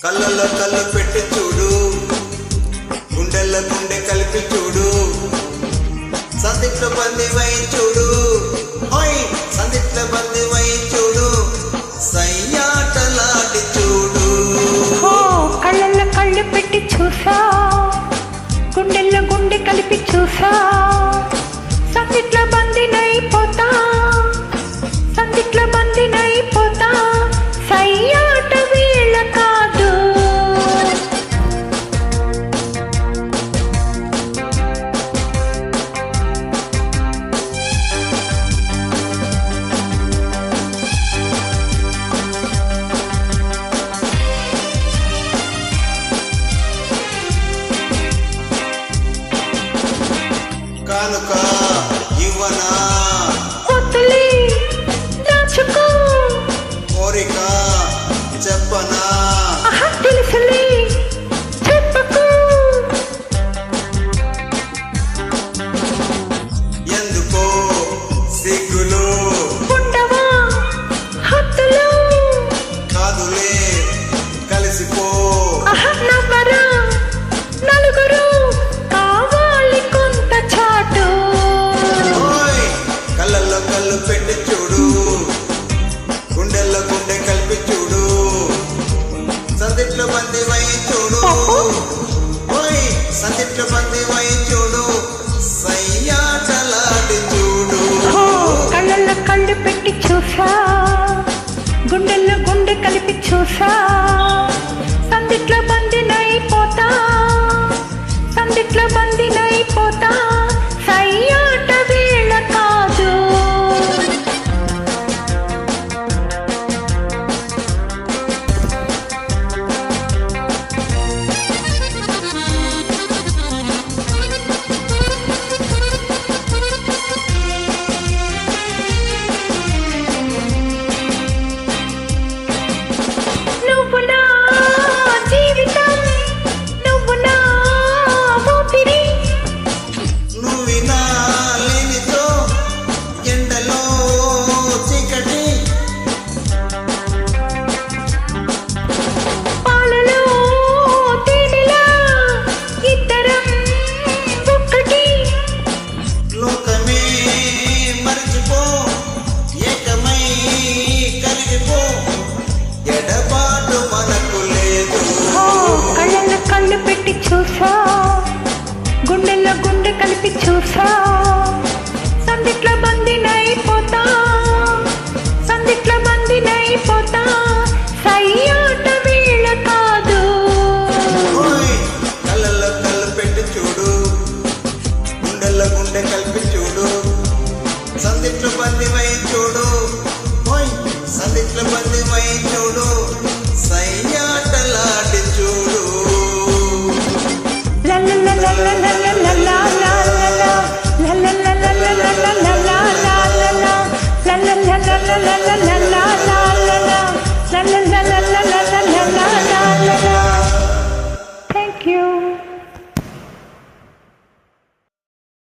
కళ్ళల్లో కళ్ళు పెట్టి చూడు, గుండెల్లో గుండె కలిపి చూడు, సందిట్లో బంది వై చూడు, హోయ్ సందిట్లో బంది వై చూడు, సయ్యాటలాడి చూడు. కళ్ళల్లో కళ్ళు పెట్టి చూసా, గుండెల్లో గుండె కలిపి చూసా, సందిట్లో బందినైపోతా, సందిట్లో బందినైపోతా, సయ్యాట వీళ్ళ కాదు. కానుక ఇవ్వనా, వద్దులే దాచుకో, కోరిక చెప్పనా, తెలుసులే చెప్పకు, ఎందుకో సిగ్గులు ఉండవా హద్దులు, కాదులే కలిసిపో. నవ్వరా నలుగురు కావాలి కొంత చాటు. ఓయ్ కళ్ళల్లో కళ్ళు పెట్టి చూడు, గుండెల్లో గుండె కలిపి చూడు, సందిట్లో బంది వై చూడు, ఓయ్ సందిట్లో బంది వై చూడు, సయ్యాటలాడి చూడు. కళ్ళల్లో కళ్ళు పెట్టి చూసా, గుండెల్లో గుండె కలిపి చూసా, సందిట్లో బందినైపోతా, సందిట్లో బందినైపోతా, సయ్యాట వీళ్ళ కాదు. నువ్వు నా జీవితం, నువ్వు నా ఊపిరి, నువ్వినా లేనితో ఎండలో చీకటి, పాలలో తేనెలా ఇద్దరం ఒక్కటి, లోకమే మరిచిపో, ఏకమై కలిగిపో, ఎడబాటు మనకు లేదు. కళ్ళల్లో కళ్ళు పెట్టి చూసా, గుండెల్లో గుండె కలిపి చూసా, సందిట్లో బందినైపోతా, సందిట్లో బందినైపోతా, సయ్యాట వీళ్ళ కాదు. ఓయ్ కళ్ళల్లో కళ్ళు పెట్టి చూడు, గుండెల్లో గుండె కలిపి చూడు, సందిట్లో బంది వై చూడు, ఓయ్ సందిట్లో బంది వై చూడు, సయ్య